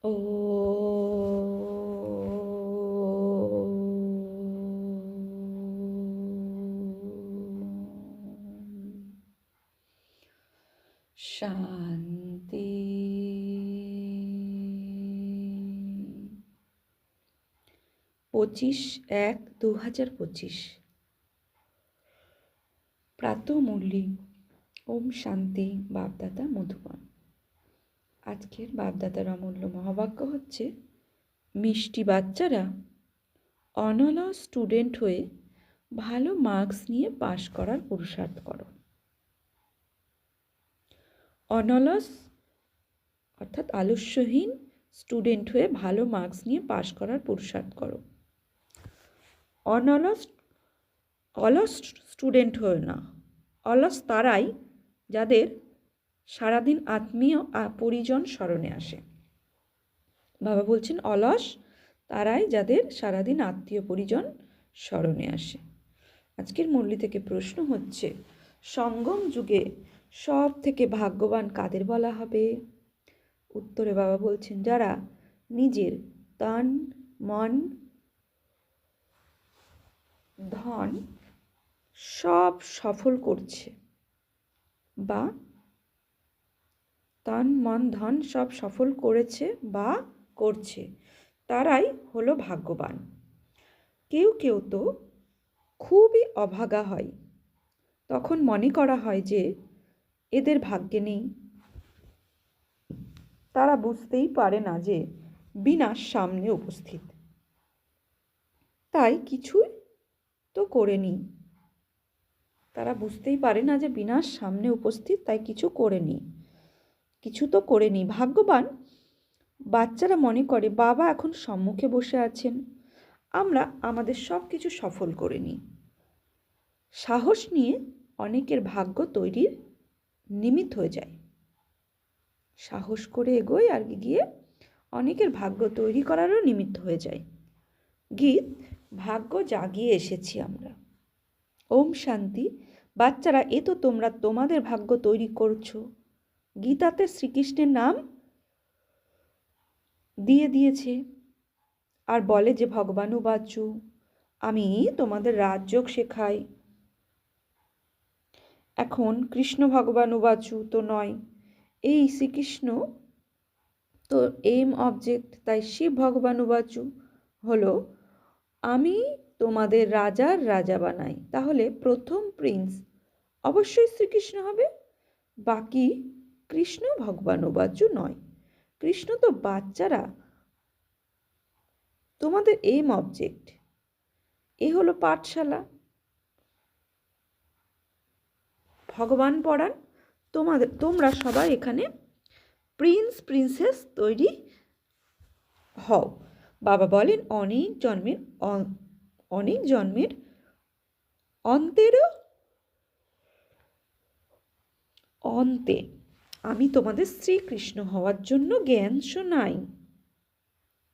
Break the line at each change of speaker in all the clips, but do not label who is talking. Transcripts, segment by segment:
ও শান্তি। 25/1/2025 প্রাতঃমুরলি। ওম শান্তি। বাপদাদা মধুবন। আজকের বাপদাদার অমূল্য মহাবাক্য হচ্ছে, মিষ্টি বাচ্চারা অনলস স্টুডেন্ট হয়ে ভালো মার্কস নিয়ে পাশ করার পুরুষার্থ করো। অনলস অর্থাৎ আলস্যহীন স্টুডেন্ট হয়ে ভালো মার্কস নিয়ে পাশ করার পুরুষার্থ করো। অলস স্টুডেন্ট হয়ে না। অলস তারাই যাদের সারাদিন আত্মীয় পরিজন স্মরণে আসে। বাবা বলছেন, অলস তারাই যাদের সারাদিন আত্মীয় পরিজন স্মরণে আসে। আজকের মুরলি থেকে প্রশ্ন হচ্ছে, সঙ্গম যুগে সব থেকে ভাগ্যবান কাদের বলা হবে? উত্তরে বাবা বলছেন, যারা নিজের তন মন ধন সব সফল করছে, বা তন মন ধন সব সফল করেছে বা করছে, তারাই হলো ভাগ্যবান। কেউ কেউ তো খুবই অভাগা হয়, তখন মনে করা হয় যে এদের ভাগ্যে নেই। তারা বুঝতেই পারে না যে বিনাশ সামনে উপস্থিত, তাই কিছুই তো করেনি। তারা বুঝতেই পারে না যে বিনাশ সামনে উপস্থিত, তাই কিছু তো করেনি। ভাগ্যবান বাচ্চারা মনে করে বাবা এখন সম্মুখে বসে আছেন, আমরা আমাদের সব কিছু সফল করে নিই। সাহস নিয়ে অনেকের ভাগ্য তৈরির নিমিত্ত হয়ে যায়। সাহস করে এগোয় আর গিয়ে অনেকের ভাগ্য তৈরি করারও নিমিত্ত হয়ে যায়। গীত, ভাগ্য জাগিয়ে এসেছি আমরা। ওম শান্তি। বাচ্চারা, এ তো তোমরা তোমাদের ভাগ্য তৈরি করছো। গীতাতে শ্রীকৃষ্ণের নাম দিয়েছে আর বলে যে ভগবানু বাচু, আমি তোমাদের রাজযোগ শেখাই। এখন কৃষ্ণ ভগবানু বাচু তো নয়, এই শ্রীকৃষ্ণ তো এইম অবজেক্ট, তাই শিব ভগবানু বাচু হলো আমি তোমাদের রাজার রাজা বানাই। তাহলে প্রথম প্রিন্স অবশ্যই শ্রীকৃষ্ণ হবে, বাকি কৃষ্ণ ভগবানু বাচু নয়। কৃষ্ণ তো বাচ্চারা তোমাদের এইম অবজেক্ট। এ হলো পাঠশালা, ভগবান পড়ান, তোমরা সবাই এখানে প্রিন্স প্রিন্সেস তৈরি হও। বাবা বলেন, অনেক জন্মের অন্তে আমি তোমাদের শ্রীকৃষ্ণ হওয়ার জন্য জ্ঞান শোনাই।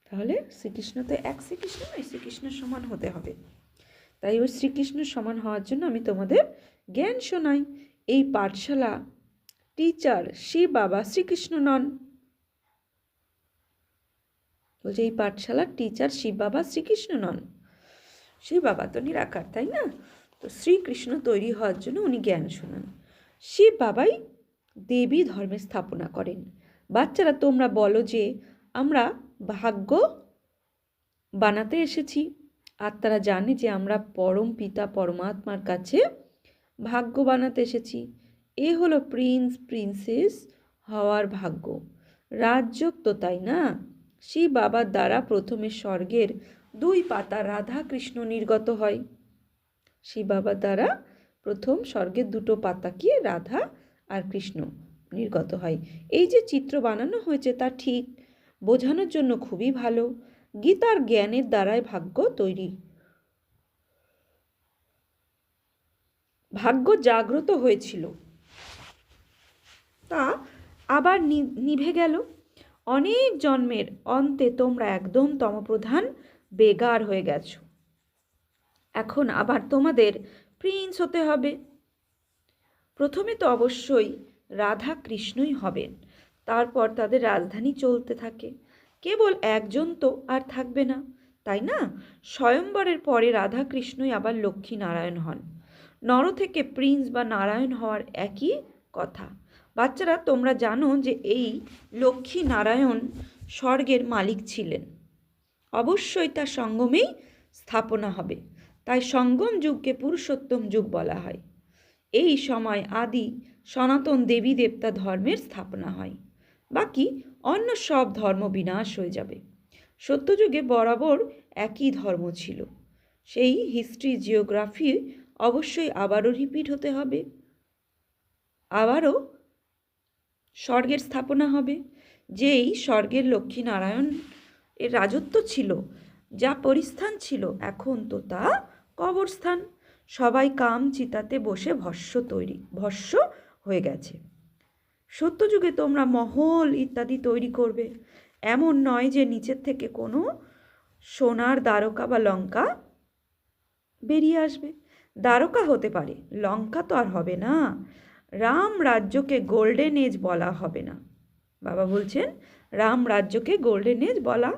তাহলে শ্রীকৃষ্ণ তো এক শ্রীকৃষ্ণ নয়, শ্রীকৃষ্ণের সমান হতে হবে। তাই ওই শ্রীকৃষ্ণের সমান হওয়ার জন্য আমি তোমাদের জ্ঞান শোনাই। এই পাঠশালা টিচার শিব বাবা শ্রীকৃষ্ণ নন। বলছে এই পাঠশালার টিচার শিব বাবা শ্রীকৃষ্ণ নন। শিব বাবা তো নিরাকার, তাই না? তো শ্রীকৃষ্ণ তৈরি হওয়ার জন্য উনি জ্ঞান শোনান। শিব বাবাই দেবী ধর্মের স্থাপনা করেন। বাচ্চারা, তোমরা বলো যে আমরা ভাগ্য বানাতে এসেছি, আর তারা জানে যে আমরা পরম পিতা পরমাত্মার কাছে ভাগ্য বানাতে এসেছি। এ হলো প্রিন্স প্রিন্সেস হওয়ার ভাগ্য। রাজযোগ তো, তাই না? শিব বাবার দ্বারা প্রথমে স্বর্গের 2 পাতা রাধা কৃষ্ণ নির্গত হয়। শিব বাবার দ্বারা প্রথম স্বর্গের 2 পাতা কি রাধা আর কৃষ্ণ নির্গত হয়। এই যে চিত্র বানানো হয়েছে তা ঠিক বোঝানোর জন্য খুবই ভালো। গীতার জ্ঞানের দ্বারাই ভাগ্য তৈরি। ভাগ্য জাগ্রত হয়েছিল, তা আবার নিভে গেল। অনেক জন্মের অন্তে তোমরা একদম তমপ্রধান বেগার হয়ে গেছো। এখন আবার তোমাদের প্রিন্স হতে হবে। প্রথমে তো অবশ্যই রাধা কৃষ্ণই হবেন, তারপর তাদের রাজধানী চলতে থাকে। কেবল একজন তো আর থাকবে না, তাই না? স্বয়ংবরের পরে রাধা কৃষ্ণই আবার লক্ষ্মী নারায়ণ হন। নর থেকে প্রিন্স বা নারায়ণ হওয়ার একই কথা। বাচ্চারা, তোমরা জানো যে এই লক্ষ্মী নারায়ণ স্বর্গের মালিক ছিলেন। অবশ্যই তার সঙ্গমেই স্থাপনা হবে, তাই সঙ্গম যুগকে পুরুষোত্তম যুগ বলা হয়। এই সময় আদি সনাতন দেবী দেবতা ধর্মের স্থাপনা হয়, বাকি অন্য সব ধর্ম বিনাশ হয়ে যাবে। সত্যযুগে বরাবর একই ধর্ম ছিল, সেই হিস্ট্রি জিওগ্রাফি অবশ্যই আবারও রিপিট হতে হবে। আবারও স্বর্গের স্থাপনা হবে, যেই স্বর্গের লক্ষ্মীনারায়ণ এর রাজত্ব ছিল, যা পরিস্থান ছিল, এখন তো তা কবরস্থান। সবাই কাম চিতাতে বসে ভস্য হয়ে গেছে। সত্যযুগে তোমরা মহল ইত্যাদি তৈরি করবে, এমন নয় যে নিচের থেকে কোনো সোনার দ্বারকা বা লঙ্কা বেরিয়ে আসবে। দ্বারকা হতে পারে, লঙ্কা তো আর হবে না। রাম রাজ্যকে গোল্ডেন এজ বলা হবে না। বাবা বলছেন রাম রাজ্যকে গোল্ডেন এজ বলা,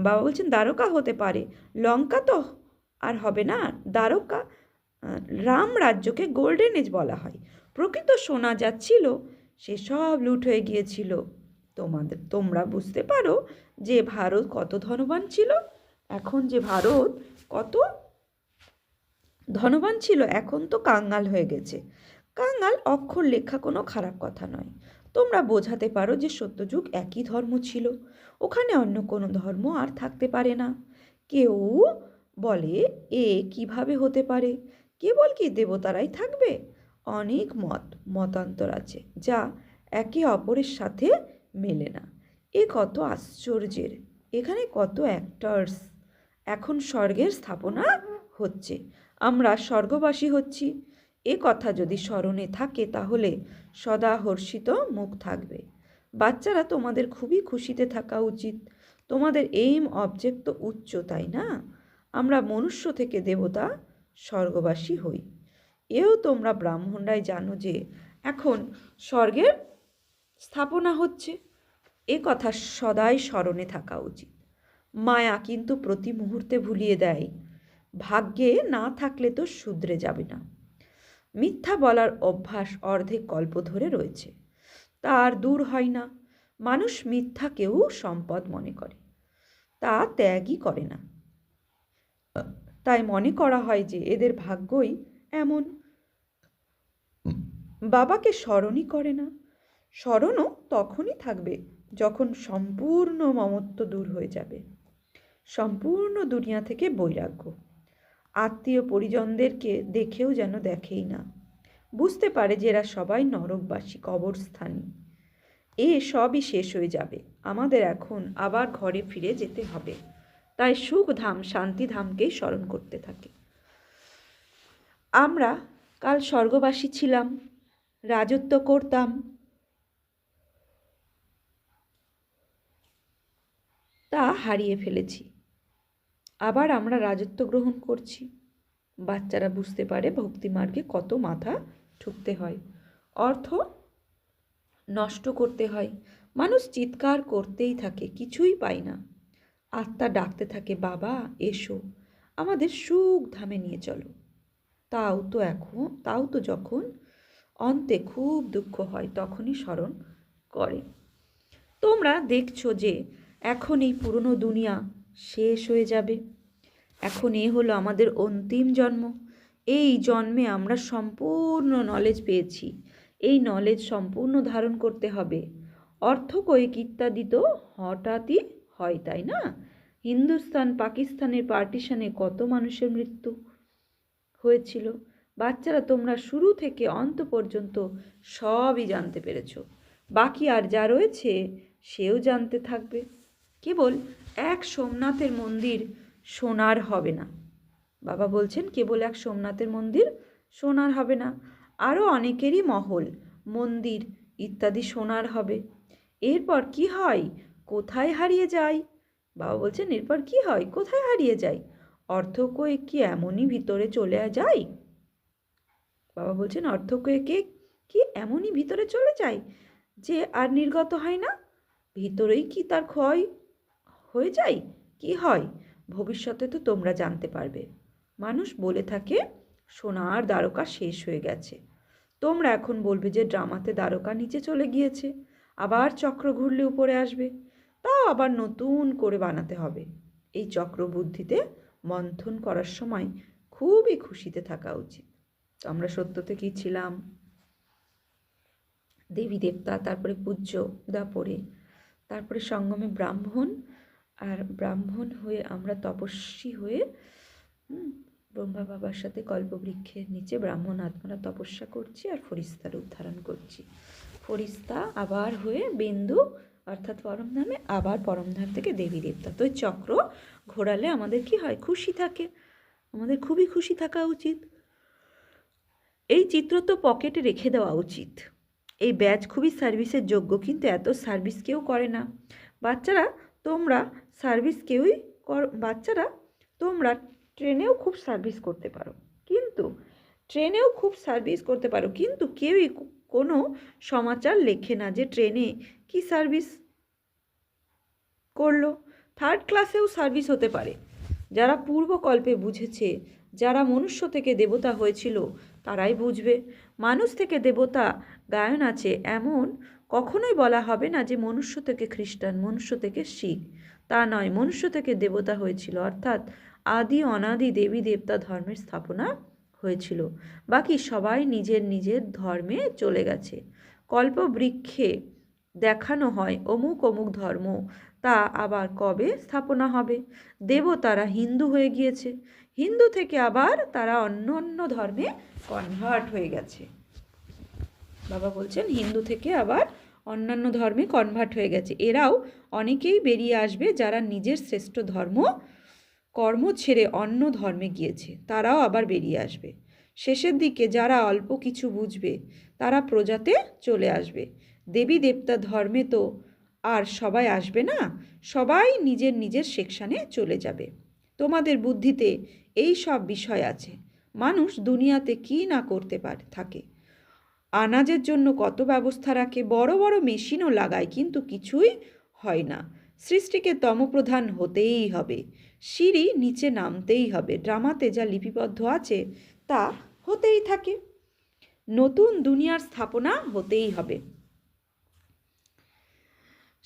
বাবা বলছেন দ্বারকা হতে পারে, লঙ্কা তো আর হবে না। দ্বারকা, রাম রাজ্যকে গোল্ডেন এজ বলা হয়। প্রকৃত সোনা যা ছিল সেসব লুট হয়ে গিয়েছিল। তোমরা বুঝতে পারো যে ভারত কত ধনবান ছিল। এখন যে ভারত কত ধনবান ছিল, এখন তো কাঙ্গাল হয়ে গেছে। কাঙ্গাল অক্ষর লেখা কোনো খারাপ কথা নয়। তোমরা বোঝাতে পারো যে সত্যযুগ একই ধর্ম ছিল, ওখানে অন্য কোনো ধর্ম আর থাকতে পারে না। কেউ বলে এ কিভাবে হতে পারে, কেবল কি দেবতারাই থাকবে? অনেক মতান্তর আছে যা একে অপরের সাথে মেলে না। এ কত আশ্চর্যের! এখানে কত অ্যাক্টার্স। এখন স্বর্গের স্থাপনা হচ্ছে, আমরা স্বর্গবাসী হচ্ছি। এ কথা যদি স্মরণে থাকে তাহলে সদা হর্ষিত মুখ থাকবে। বাচ্চারা, তোমাদের খুবই খুশিতে থাকা উচিত। তোমাদের এইম অবজেক্ট তো উচ্চ, তাই না? আমরা মনুষ্য থেকে দেবতা স্বর্গবাসী হই। এও তোমরা ব্রাহ্মণরাই জানো যে এখন স্বর্গের স্থাপনা হচ্ছে। এ কথা সদাই স্মরণে থাকা উচিত। মায়া কিন্তু প্রতি মুহূর্তে ভুলিয়ে দেয়, ভাগ্যে না থাকলে তো শুধরে যাবে না। মিথ্যা বলার অভ্যাস অর্ধেক কল্প ধরে রয়েছে, তার দূর হয় না। মানুষ মিথ্যাকেও সম্পদ মনে করে, তা ত্যাগই করে না। তাই মনে করা হয় যে এদের ভাগ্যই এমন। বাবাকে স্মরণই করে না। স্মরণও তখনই থাকবে যখন সম্পূর্ণ মমত্ব দূর হয়ে যাবে, সম্পূর্ণ দুনিয়া থেকে বৈরাগ্য। আত্মীয় পরিজনদেরকে দেখেও যেন দেখেই না, বুঝতে পারে যে এরা সবাই নরকবাসী, কবরস্থানী। এ সবই শেষ হয়ে যাবে, আমাদের এখন আবার ঘরে ফিরে যেতে হবে। তাই সুখধাম শান্তিধামকেই স্মরণ করতে থাকে। আমরা কাল স্বর্গবাসী ছিলাম, রাজত্ব করতাম, তা হারিয়ে ফেলেছি। আবার আমরা রাজত্ব গ্রহণ করছি। বাচ্চারা বুঝতে পারে ভক্তিমার্গে কত মাথা ঠুকতে হয়, অর্থ নষ্ট করতে হয়। মানুষ চিৎকার করতেই থাকে, কিছুই পায় না। আত্মা ডাকতে থাকে, বাবা এসো, আমাদের সুখ ধামে নিয়ে চলো। তাও তো যখন অন্তে খুব দুঃখ হয় তখনই স্মরণ করে। তোমরা দেখছো যে এখন এই পুরনো দুনিয়া শেষ হয়ে যাবে। এখন এ হলো আমাদের অন্তিম জন্ম। এই জন্মে আমরা সম্পূর্ণ নলেজ পেয়েছি, এই নলেজ সম্পূর্ণ ধারণ করতে হবে। অর্থকৈক ইত্যাদি তো হঠাৎই হয়, তাই না? হিন্দুস্তান পাকিস্তানের পার্টিশনে কত মানুষের মৃত্যু হয়েছিল। বাচ্চারা, তোমরা শুরু থেকে অন্ত পর্যন্ত সবই জানতে পেরেছো। বাকি আর যা রয়েছে সেও জানতে থাকবে। কেবল এক সোমনাথের মন্দির সোনার হবে না। বাবা বলছেন কেবল এক সোমনাথের মন্দির সোনার হবে না, আরও অনেকেরই মহল, মন্দির ইত্যাদি সোনার হবে। এরপর কি হয়, কোথায় হারিয়ে যায়? বাবা বলছেন এরপর কি হয়, কোথায় হারিয়ে যায়? অর্থকৈক কি এমনই ভিতরে চলে যায়? বাবা বলছেন অর্থকৈকে কি এমনই ভিতরে চলে যায় যে আর নির্গত হয় না? ভিতরেই কি তার ক্ষয় হয়ে যায়? কি হয় ভবিষ্যতে তো তোমরা জানতে পারবে। মানুষ বলে থাকে সোনার দ্বারকা শেষ হয়ে গেছে। তোমরা এখন বলবে যে ড্রামাতে দ্বারকা নিচে চলে গিয়েছে, আবার চক্র ঘুরলে উপরে আসবে, তাও আবার নতুন করে বানাতে হবে। এই চক্র বুদ্ধিতে মন্থন করার সময় খুবই খুশিতে থাকা উচিত। তো আমরা সত্যতে কি ছিলাম? দেবী দেবতা, তারপরে পূজ্য পড়ে, তারপরে সঙ্গমে ব্রাহ্মণ, আর ব্রাহ্মণ হয়ে আমরা তপস্বী হয়ে ব্রহ্মা বাবার সাথে কল্পবৃক্ষের নিচে ব্রাহ্মণ আত্মারা তপস্যা করছি আর ফরিস্তার উদ্ধারণ করছি। ফরিস্তা আবার হয়ে বিন্দু অর্থাৎ পরমধামে, আবার পরমধাম থেকে দেবী দেবতা। তো এই চক্র ঘোরালে আমাদের কি হয়? খুশি থাকে। আমাদের খুবই খুশি থাকা উচিত। এই চিত্র তো পকেটে রেখে দেওয়া উচিত। এই ব্যাচ খুবই সার্ভিসের যোগ্য, কিন্তু এত সার্ভিস কেউ করে না। বাচ্চারা তোমরা সার্ভিস কেউই বাচ্চারা তোমরা ট্রেনেও খুব সার্ভিস করতে পারো, কিন্তু কেউই কোনো সমাচার লেখে না যে ট্রেনে কি সার্ভিস করলো। থার্ড ক্লাসেও সার্ভিস হতে পারে। যারা পূর্বকল্পে বুঝেছে, যারা মনুষ্য থেকে দেবতা হয়েছিল, তারাই বুঝবে। মানুষ থেকে দেবতা গায়ন আছে এমন কখনোই বলা হবে না যে মনুষ্য থেকে খ্রিস্টান, মনুষ্য থেকে শিখ। তা নয়, মনুষ্য থেকে দেবতা হয়েছিল, অর্থাৎ আদি অনাদি দেবী দেবতা ধর্মের স্থাপনা হয়েছিল। বাকি সবাই নিজের নিজের ধর্মে চলে গেছে। কল্পবৃক্ষে দেখানো হয় অমুক অমুক ধর্ম, তা আবার কবে স্থাপনা হবে? দেবতারা হিন্দু হয়ে গিয়েছে, হিন্দু থেকে আবার তারা অন্য অন্য ধর্মে কনভার্ট হয়ে গেছে। বাবা বলছেন হিন্দু থেকে আবার অন্যান্য ধর্মে কনভার্ট হয়ে গেছে। এরাও অনেকেই বেরিয়ে আসবে যারা নিজের শ্রেষ্ঠ ধর্ম কর্ম ছেড়ে অন্য ধর্মে গিয়েছে, তারাও আবার বেরিয়ে আসবে। শেষের দিকে যারা অল্প কিছু বুঝবে তারা প্রজাতে চলে আসবে। দেবী দেবতা ধর্মে তো আর সবাই আসবে না, সবাই নিজের নিজের সেকশানে চলে যাবে। তোমাদের বুদ্ধিতে এই সব বিষয় আছে। মানুষ দুনিয়াতে কি না করতে থাকে। আনাজের জন্য কত ব্যবস্থা রাখে, বড় বড় মেশিনও লাগায়, কিন্তু কিছুই হয় না। সৃষ্টিকে তমপ্রধান হতেই হবে, সিঁড়ি নিচে নামতেই হবে। ড্রামাতে যা লিপিবদ্ধ আছে তা হতেই থাকে। নতুন দুনিয়ার স্থাপনা হতেই হবে।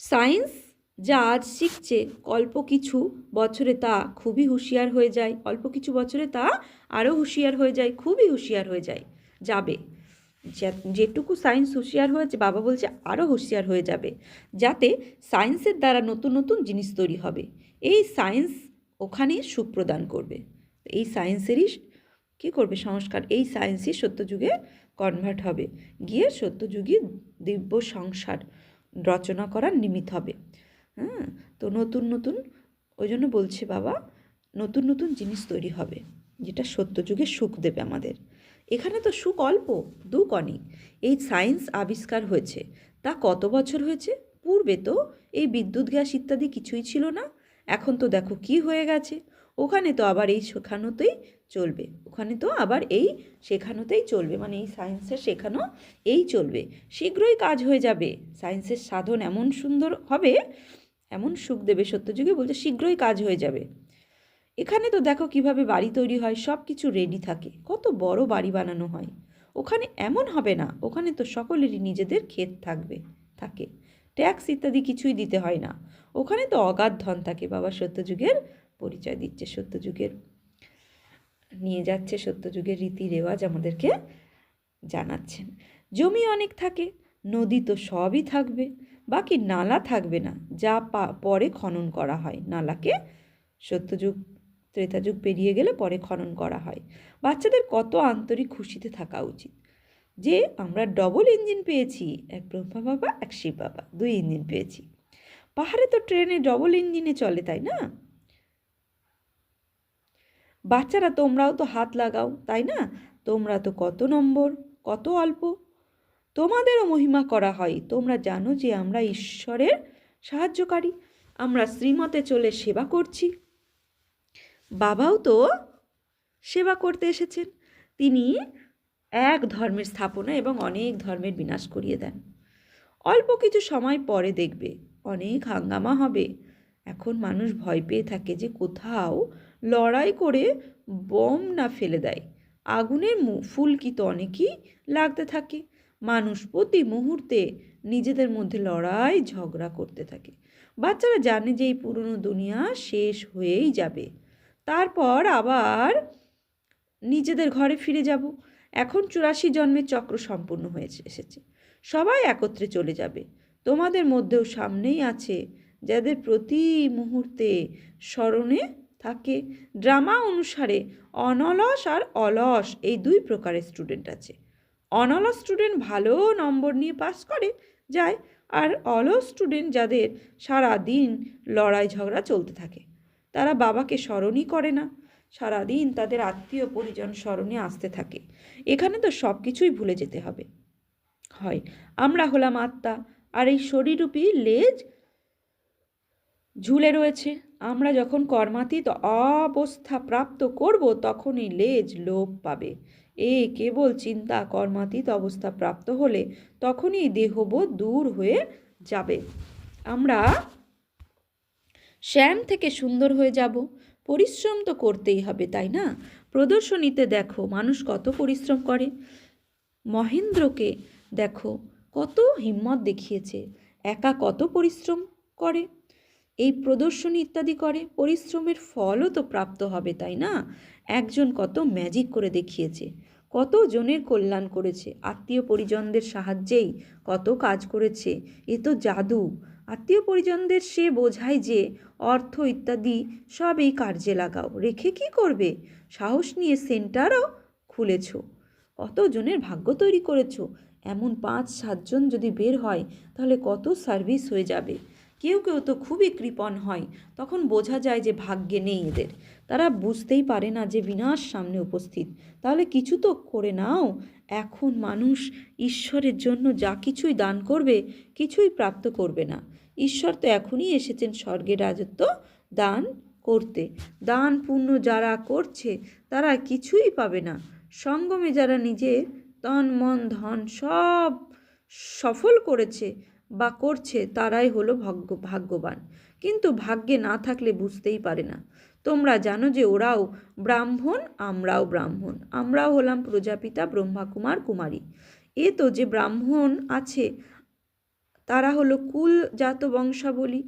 সায়েন্স যা আজ শিখছে, অল্প কিছু বছরে তা খুবই হুঁশিয়ার হয়ে যায়, অল্প কিছু বছরে তা আরও হুঁশিয়ার হয়ে যায়, খুবই হুঁশিয়ার হয়ে যায় যাবে। যেটুকু সায়েন্স হুঁশিয়ার হয়েছে, বাবা বলছে আরও হুঁশিয়ার হয়ে যাবে, যাতে সায়েন্সের দ্বারা নতুন নতুন জিনিস তৈরি হবে। এই সায়েন্স ওখানে সুখ প্রদান করবে। এই সায়েন্সেরই কী করবে? সংস্কার। এই সায়েন্সই সত্যযুগে কনভার্ট হবে, গিয়ে সত্যযুগী দিব্য সংসার রচনা করার নিমিত্ত হবে। তো নতুন নতুন, ওই জন্য বলছে বাবা, নতুন নতুন জিনিস তৈরি হবে যেটা সত্যযুগে সুখ দেবে আমাদের। এখানে তো সুখ অল্প, দুঃখ অনেক। এই সায়েন্স আবিষ্কার হয়েছে, তা কত বছর হয়েছে? পূর্বে তো এই বিদ্যুৎ গ্যাস ইত্যাদি কিছুই ছিল না। এখন তো দেখো কি হয়ে গেছে। ওখানে তো আবার এই শেখানোতেই চলবে, ওখানে তো আবার এই শেখানোতেই চলবে, মানে এই সায়েন্সের শেখানো এই চলবে। শীঘ্রই কাজ হয়ে যাবে। সায়েন্সের সাধন এমন সুন্দর হবে, এমন সুখ দেবে সত্যযুগে, বলছে শীঘ্রই কাজ হয়ে যাবে। এখানে তো দেখো কিভাবে বাড়ি তৈরি হয়, সব কিছু রেডি থাকে, কত বড় বাড়ি বানানো হয়। ওখানে এমন হবে না, ওখানে তো সকলেরই নিজেদের ক্ষেত থাকে, ট্যাক্স ইত্যাদি কিছুই দিতে হয় না। ওখানে তো অগাধ ধন থাকে। বাবা সত্যযুগের পরিচয় দিচ্ছে, সত্যযুগের নিয়ে যাচ্ছে, সত্যযুগের রীতি রেওয়াজ আমাদেরকে জানাচ্ছেন। জমি অনেক থাকে, নদী তো সবই থাকবে, বাকি নালা থাকবে না, যা পরে খনন করা হয়। নালাকে সত্যযুগ ত্রেতাযুগ পেরিয়ে গেলে পরে খনন করা হয়। বাচ্চাদের কত আন্তরিক খুশিতে থাকা উচিত যে আমরা ডবল ইঞ্জিন পেয়েছি, এক ব্রহ্মা বাবা এক শিব বাবা, 2 ইঞ্জিন পেয়েছি। পাহাড়ে তো ট্রেনে ডবল ইঞ্জিনে চলে, তাই না? বাচ্চারা তোমরাও তো হাত লাগাও, তাই না? তোমরা তো কত নম্বর, কত অল্প, তোমাদেরও মহিমা করা হয়। তোমরা জানো যে আমরা ঈশ্বরের সাহায্যকারী, আমরা শ্রীমতে চলে সেবা করছি। বাবাও তো সেবা করতে এসেছেন। তিনি এক ধর্মের স্থাপনা এবং অনেক ধর্মের বিনাশ করিয়ে দেন। অল্প কিছু সময় পরে দেখবে অনেক হাঙ্গামা হবে। এখন মানুষ ভয় পেয়ে থাকে যে কোথাও লড়াই করে বোম না ফেলে দেয়। আগুনের ফুলকি তো অনেকই লাগতে থাকে। মানুষ প্রতি মুহূর্তে নিজেদের মধ্যে লড়াই ঝগড়া করতে থাকে। বাচ্চারা জানে যে এই পুরনো দুনিয়া শেষ হয়েই যাবে, তারপর আবার নিজেদের ঘরে ফিরে যাব। এখন 84 জন্মের চক্র সম্পূর্ণ হয়েছে এসেছে, সবাই একত্রে চলে যাবে। তোমাদের মধ্যেও সামনেই আছে যাদের প্রতি মুহূর্তে স্মরণে থাকে। ড্রামা অনুসারে অনলস আর অলস এই দুই প্রকারের স্টুডেন্ট আছে। অনলস স্টুডেন্ট ভালো নম্বর নিয়ে পাস করে যায়, আর অলস স্টুডেন্ট যাদের সারা দিন লড়াই ঝগড়া চলতে থাকে, তারা বাবাকে স্মরণই করে না, সারাদিন তাদের আত্মীয় পরিজন স্মরণে আসতে থাকে। এখানে তো সব কিছুই ভুলে যেতে হবে। হয় আমরা হলাম আত্মা, আর এই শরীররূপী লেজ ঝুলে রয়েছে। আমরা যখন কর্মাতীত অবস্থা প্রাপ্ত করব তখন এই লেজ লোপ পাবে। কেবল চিন্তা কর্মাতীত অবস্থা প্রাপ্ত হলে তখনই দেহবোধ দূর হয়ে যাবে। আমরা শ্যাম থেকে সুন্দর হয়ে যাব। পরিশ্রম তো করতেই হবে, তাই না? প্রদর্শনীতে দেখো মানুষ কত পরিশ্রম করে। মহেন্দ্রকে দেখো কত হিম্মত দেখিয়েছে, একা কত পরিশ্রম করে, এই প্রদর্শনী ইত্যাদি করে। পরিশ্রমের ফলও তো প্রাপ্ত হবে, তাই না? একজন কত ম্যাজিক করে দেখিয়েছে, কত জনের কল্যাণ করেছে, আত্মীয় পরিজনদের সাহায্যেই কত কাজ করেছে। এ তো জাদু। আত্মীয় পরিজনদের সে বোঝায় যে অর্থ ইত্যাদি সব এই কার্যে লাগাও, রেখে কি করবে? সাহস নিয়ে সেন্টারও খুলেছ, কত জনের ভাগ্য তৈরি করেছো। এমন 5-7 জন যদি বের হয় তাহলে কত সার্ভিস হয়ে যাবে। কেউ কেউ তো খুবই কৃপণ হয়, তখন বোঝা যায় যে ভাগ্যে নেই এদের। তারা বুঝতেই পারে না যে বিনাশ সামনে উপস্থিত। তাহলে কিছু তো করে নাও। এখন মানুষ ঈশ্বরের জন্য যা কিছুই দান করবে কিছুই প্রাপ্ত করবে না। ঈশ্বর তো এখনই এসেছেন স্বর্গের রাজত্ব দান করতে। দান পুণ্য যারা করছে তারা কিছুই পাবে না। সঙ্গমে যারা নিজের তন মন ধন সব সফল করেছে বা করছে তারাই হলো ভাগ্যবান। কিন্তু ভাগ্যে না থাকলে বুঝতেই পারে না। তোমরা জানো যে ওরাও ব্রাহ্মণ, আমরাও ব্রাহ্মণ, আমরাও হলাম প্রজাপিতা ব্রহ্মাকুমার কুমারী। এ তো যে ব্রাহ্মণ আছে তারা হলো কুলজাত বংশাবলী,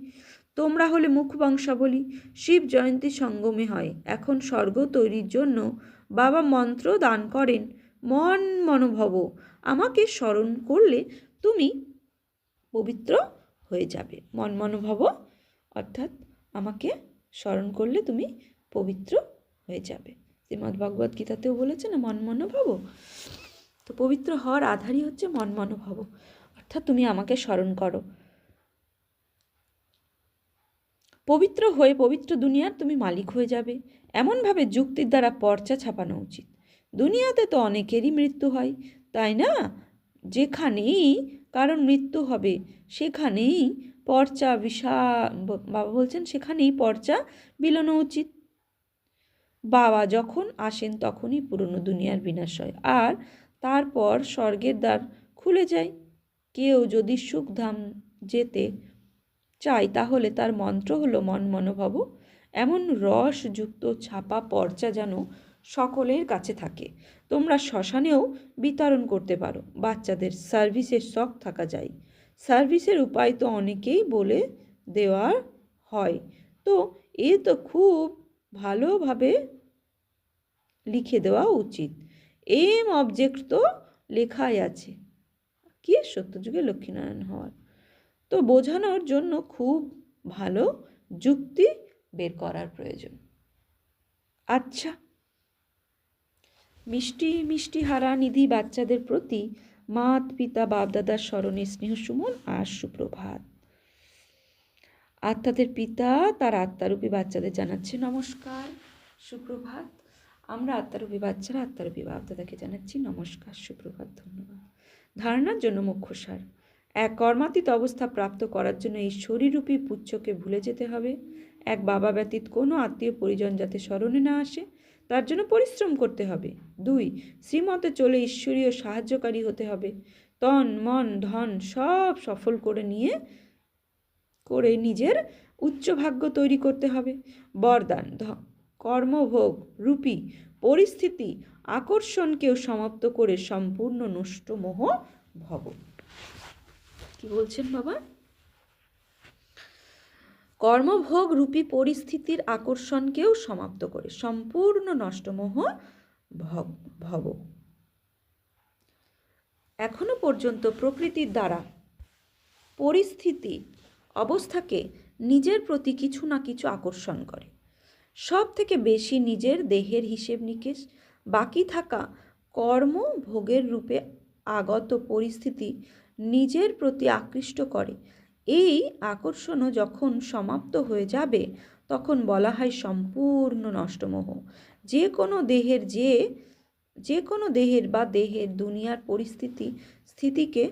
তোমরা হলে মুখ বংশাবলী। শিব জয়ন্তী সঙ্গমে হয়। এখন স্বর্গ তৈরির জন্য বাবা মন্ত্র দান করেন, মন মনোভব। আমাকে স্মরণ করলে তুমি পবিত্র হয়ে যাবে। মন মনোভব অর্থাৎ আমাকে স্মরণ করলে তুমি পবিত্র হয়ে যাবে। শ্রীমদ্ভগবদ্ গীতাতেও বলেছে না মন মনোভব। তো পবিত্র হওয়ার আধারই হচ্ছে মন মনোভব, অর্থাৎ তুমি আমাকে স্মরণ করো। পবিত্র হয়ে পবিত্র দুনিয়ার তুমি মালিক হয়ে যাবে। এমনভাবে যুক্তির দ্বারা পর্চা ছাপানো উচিত। দুনিয়াতে তো অনেকেরই মৃত্যু হয়, তাই না? যেখানেই কারণ মৃত্যু হবে সেখানেই পর্চা বাবা বলছেন সেখানেই পর্চা বিলোনো উচিত। বাবা যখন আসেন তখনই পুরনো দুনিয়ার বিনাশ হয়, আর তারপর স্বর্গের দ্বার খুলে যায়। কেউ যদি সুখধাম যেতে চাই তাহলে তার মন্ত্র হলো মন মনোভব। এমন রসযুক্ত ছাপা পর্চা যেন সকলের কাছে থাকে। তোমরা শ্মশানেও বিতরণ করতে পারো। বাচ্চাদের সার্ভিসের শখ থাকা যায়। সার্ভিসের উপায় তো অনেকেই বলে দেওয়া হয়। তো এ তো খুব ভালোভাবে লিখে দেওয়া উচিত। অবজেক্ট তো লেখাই আছে, কি সত্যযুগে লক্ষ্মীনারায়ণ হওয়ার। তো বোঝানোর জন্য খুব ভালো যুক্তি বের করার প্রয়োজন। আচ্ছা, মিষ্টি মিষ্টি হারা নিধি বাচ্চাদের প্রতি মাত পিতা বাপদাদার স্মরণে স্নেহ সুমন আর সুপ্রভাত। আত্মাদের পিতা তার আত্মারূপী বাচ্চাদের জানাচ্ছে নমস্কার, সুপ্রভাত। আমরা আত্মারূপী বাচ্চারা আত্মারূপী বাপদাদাকে জানাচ্ছি নমস্কার, সুপ্রভাত, ধন্যবাদ। ধারণার জন্য মুখ্য সার: এক কর্মাতীত অবস্থা প্রাপ্ত করার জন্য এই শরীররূপী পুচ্ছকে ভুলে যেতে হবে। এক বাবা ব্যতীত কোনো আত্মীয় পরিজন যাতে স্মরণে না আসে তার জন্য পরিশ্রম করতে হবে। 2, শ্রীমতে চলে ঈশ্বরীয় সাহায্যকারী হতে হবে। তন মন ধন সব সফল করে নিয়ে করে নিজের উচ্চ ভাগ্য তৈরি করতে হবে। বরদান কর্মভোগ রূপী পরিস্থিতি আকর্ষণকেও সমাপ্ত করে সম্পূর্ণ নষ্ট মোহ ভব। কি বলছেন বাবা? কর্মভোগ রূপী পরিস্থিতির আকর্ষণকেও সমাপ্ত করে সম্পূর্ণ নষ্টমোহ ভব। এখনো পর্যন্ত প্রকৃতির দ্বারা পরিস্থিতি অবস্থাকে নিজের প্রতি কিছু না কিছু আকর্ষণ করে। সব থেকে বেশি নিজের দেহের হিসেব নিকেশ, বাকি থাকা কর্ম ভোগের রূপে আগত পরিস্থিতি নিজের প্রতি আকৃষ্ট করে। এই আকর্ষণও যখন সমাপ্ত হয়ে যাবে তখন বলা হয় সম্পূর্ণ নষ্টমোহ। যে কোনো দেহের বা দেহের দুনিয়ার স্থিতিকে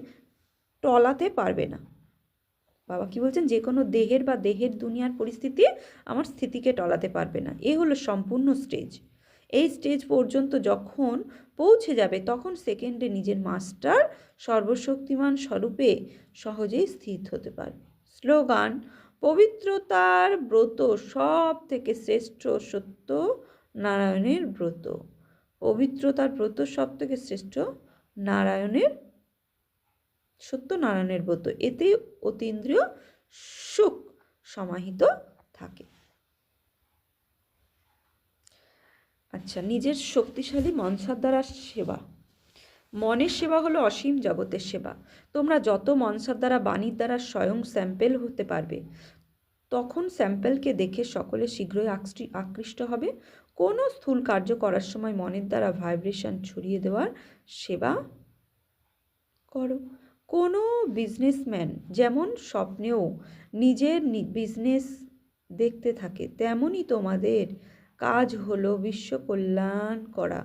টলাতে পারবে না। বাবা কি বলছেন? যে কোনো দেহের বা দেহের দুনিয়ার পরিস্থিতি আমার স্থিতিকে টলাতে পারবে না। এ হলো সম্পূর্ণ স্টেজ। এই স্টেজ পর্যন্ত যখন পৌঁছে যাবে তখন সেকেন্ডে নিজের মাস্টার সর্বশক্তিমান স্বরূপে সহজেই স্থিত হতে পারবে। স্লোগান: পবিত্রতার ব্রত সব থেকে শ্রেষ্ঠ সত্য নারায়ণের ব্রত। পবিত্রতার ব্রত সব থেকে শ্রেষ্ঠ সত্যনারায়ণের ব্রত। এতে অতীন্দ্রিয় সুখ সমাহিত থাকে। আচ্ছা, নিজের শক্তিশালী মনসার দ্বারা সেবা। মনের সেবা হলো অসীম জগতের সেবা। তোমরা যত মনসার দ্বারা বাণীর দ্বারা স্বয়ং স্যাম্পেল হতে পারবে তখন স্যাম্পেলকে দেখে সকলে শীঘ্রই আকৃষ্ট হবে। কোনো স্থূল কার্য করার সময় মনের দ্বারা ভাইব্রেশন ছড়িয়ে দেওয়ার সেবা করো। কোনো বিজনেসম্যান যেমন স্বপ্নেও নিজের বিজনেস দেখতে থাকে, তেমনই তোমাদের কাজ হলো বিশ্ব কল্যাণ করা।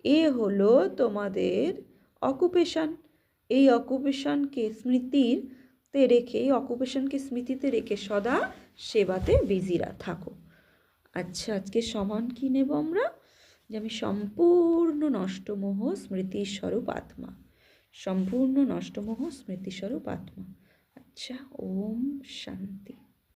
এ হলো তোমাদের অকুপেশন। এই অকুপেশনকে স্মৃতিতে রেখে সদা সেবাতে বিজিরা থাকো। আচ্ছা, আজকে সমান কি নেব আমরা? যে আমি সম্পূর্ণ নষ্টমোহ স্মৃতিস্বরূপ আত্মা। সম্পূর্ণ নষ্টমোহ স্মৃতিস্বরূপ আত্মা। আচ্ছা, ওম শান্তি।